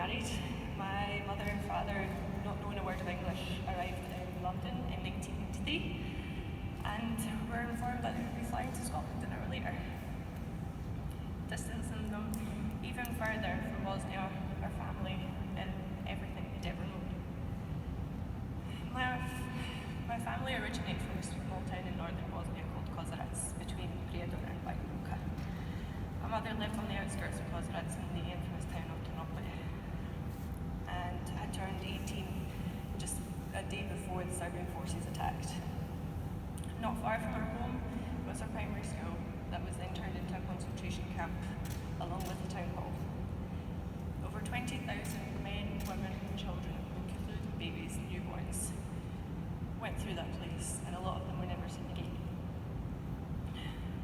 married. My mother and father, not knowing a word of English, arrived in London in 1983 and were informed that they would be flying to Scotland an hour later, distancing them even further from Bosnia, our family, and everything they'd ever known. My family originated from a small town in northern Bosnia called Kozarac, between Prijedor and Banja Luka. My mother lived on the outskirts of Kozarac in the infamous town of Ternopil, and had turned 18 just a day before the Serbian forces attacked. Not far from our home was our primary school that was then turned into a concentration camp, along with the town hall. Over 20,000 men, women and children, including babies and newborns, went through that place, and a lot of them were never seen again.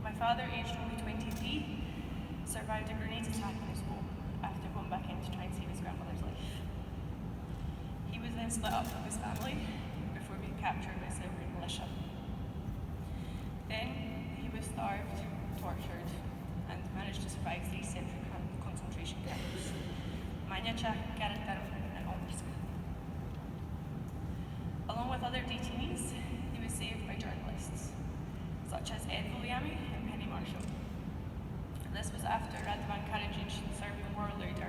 My father, aged only 23, survived a grenade attack in his home after going back in to try and save his grandmother's life. He was then split up from his family before being captured by Serbian militia. Then he was starved, tortured, and managed to survive 3 separate concentration camps: Manjača, Karantar, and Omrska. Along with other detainees, he was saved by journalists, such as Ed Vuljami and Penny Marshall. This was after Radovan Karadzic, the Serbian war leader,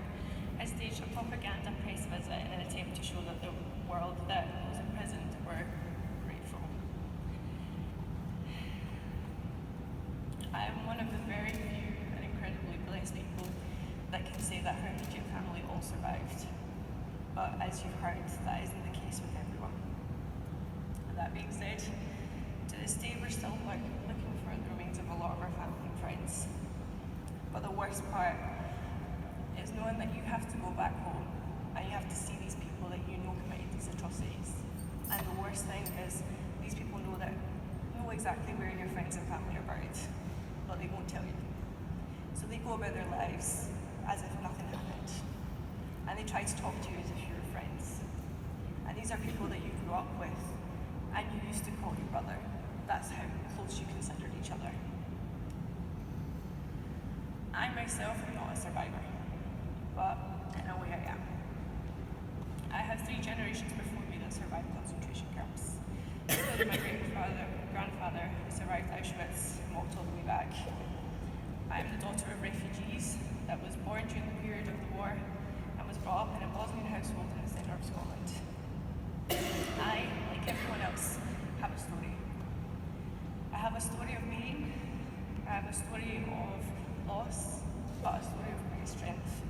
had staged a propaganda press visit in an attempt to show that the world that those imprisoned were grateful. I am one of the very few and incredibly blessed people that can say that her immediate family all survived. But as you've heard, that isn't the case with everyone. That being said, to this day we're still looking for the remains of a lot of our family and friends. But the worst part is knowing that you have to go back home and you have to see these people that you know committed these atrocities. And the worst thing is these people know exactly where your friends and family are buried, but they won't tell you. So they go about their lives as if nothing happened. And they try to talk to you as if you were friends. And these are people that you grew up with and you used to call your brother. That's how close you considered each other. I myself am not a survivor, but in a way I am. I have 3 generations before me that survived concentration camps, including my grandfather who survived Auschwitz and walked all the way back. I am the daughter of refugees that was born during the period of the war and was brought up in a Bosnian household in the centre of Scotland. I, like everyone else, have a story. I have a story of pain, I have a story of loss, but a story of great strength.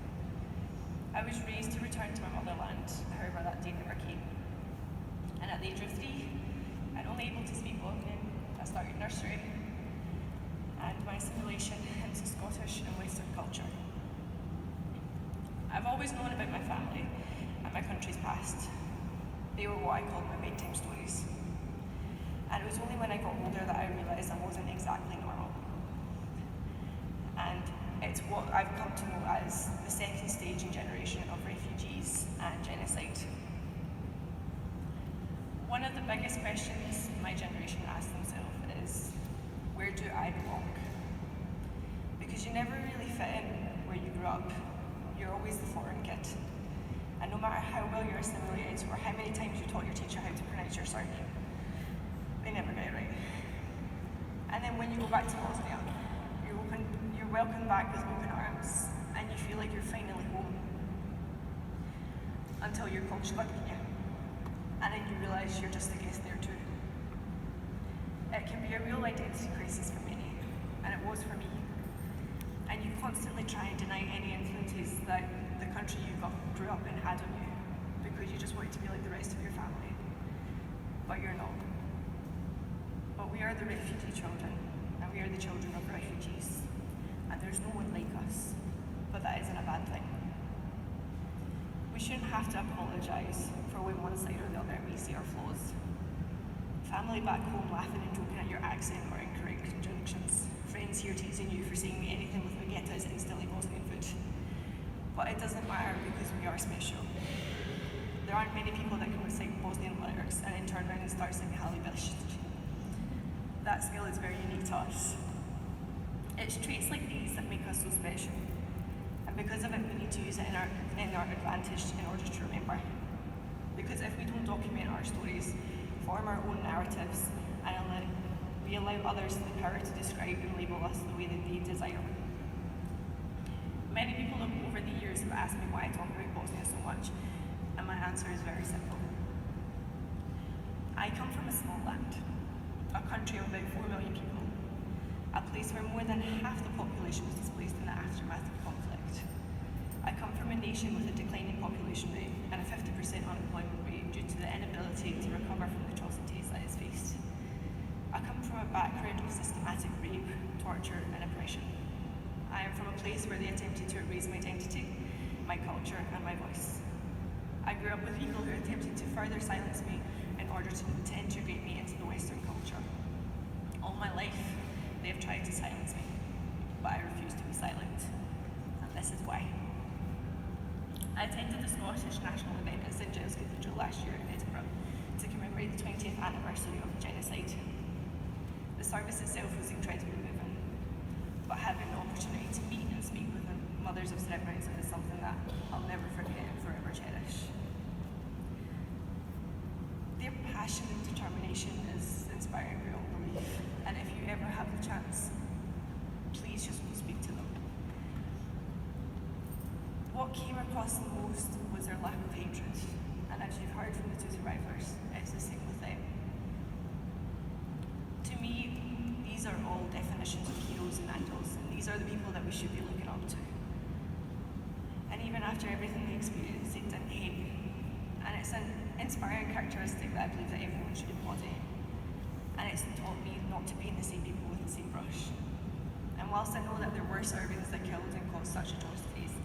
I was raised to return to my motherland, however that day never came. And at the age of 3, and only able to speak Bosnian, I started nursery and my assimilation into Scottish and Western culture. I've always known about my family and my country's past. They were what I called my bedtime stories. And it was only when I got older that I realised I wasn't exactly normal. And it's what I've come to know as the second staging generation of refugees and genocide. One of the biggest questions my generation asks themselves is, where do I belong? Because you never really fit in where you grew up. You're always the foreign kid. And no matter how well you're assimilated or how many times you taught your teacher how to pronounce your surname, they never get it right. And then when you go back to Bosnia, you're welcomed back with open arms, and you feel like you're finally home. Until you're called Srebrenica, and then you realise you're just a guest there too. It can be a real identity crisis for many, and it was for me. And you constantly try and deny any influences that the country you grew up in had on you, because you just wanted to be like the rest of your family. But you're not. But we are the refugee children, and we are the children of refugees. And there's no one like us, but that isn't a bad thing. We shouldn't have to apologise for when one side or the other may see our flaws. Family back home laughing and joking at your accent or incorrect conjunctions. Friends here teasing you for saying anything with baguette is instantly Bosnian food. But it doesn't matter because we are special. There aren't many people that can recite Bosnian lyrics and then turn around and start singing Halibish. That skill is very unique to us. It's traits like these that make us so special and And because of it, we need to use it in our advantage in order to remember. Because if we don't document our stories, form our own narratives, and we allow others the power to describe and label us the way that they desire. Many people over the years have asked me why I talk about Bosnia so much, and my answer is very simple. I come from a small land, a country of about 4 million people, a place where more than half the population was displaced in the aftermath of conflict. I come from a nation with a declining population rate and a 50% unemployment rate due to the inability to recover from the atrocities that it's faced. I come from a background of systematic rape, torture and oppression. I am from a place where they attempted to erase my identity, my culture and my voice. I grew up with people who attempted to further silence me in order to integrate me into the Western culture. All my life, they have tried to silence me, but I refuse to be silent, and this is why. I attended the Scottish national event at St Giles Cathedral last year in Edinburgh to commemorate the 20th anniversary of the genocide. The service itself was incredibly moving, but having the opportunity to meet and speak with the mothers of Srebrenica is something that I'll never forget and forever cherish. Their passion and determination is inspiring beyond belief, and if you ever have the chance, please just go speak to them. What came across the most was their lack of hatred, and as you've heard from the two survivors, it's the same with them. To me, these are all definitions of heroes and idols, and these are the people that we should be looking up to. And even after everything they experienced, they didn't hate. And it's an inspiring characteristic that I believe that everyone should embody. And it's taught me not to paint the same people with the same brush. And whilst I know that there were Serbians that killed and caused such atrocities,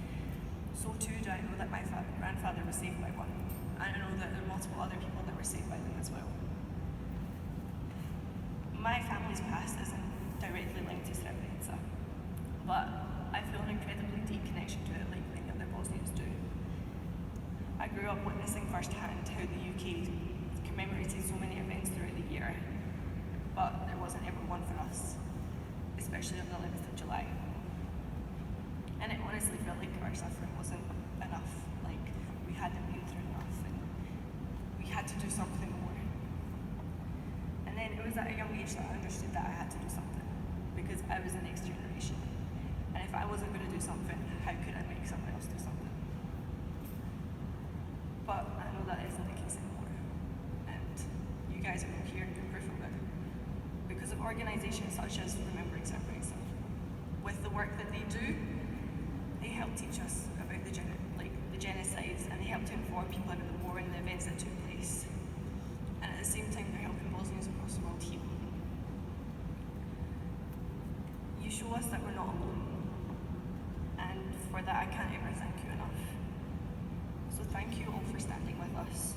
so too do I know that my grandfather was saved by one. And I know that there are multiple other people that were saved by them as well. My family's past isn't directly linked to Srebrenica, but I feel an incredibly deep connection to it like many other Bosnians do. I grew up witnessing firsthand how the UK commemorated so many events throughout the year, but there wasn't ever one for us, especially on the 11th of July. And it honestly felt like our suffering wasn't enough, like we hadn't been through enough and we had to do something more. And then it was at a young age that I understood that I had to do something, because I was the next generation. And if I wasn't going to do something, how could I make someone else do something? But I know that isn't the case anymore. And you guys are here and you're proof of it. Because of organisations such as Remembering Srebrenica. With the work that they do, they help teach us about the genocides, and they help to inform people about the war and the events that took place. And at the same time, they're helping Bosnians across the world heal. You show us that we're not alone. And for that, I can't ever thank you enough. So thank you all for standing with us.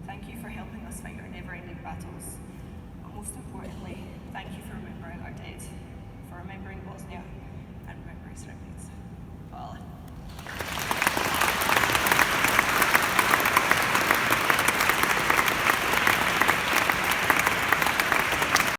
Thank you for helping us fight our never-ending battles. But most importantly, thank you for remembering our dead, for remembering Bosnia,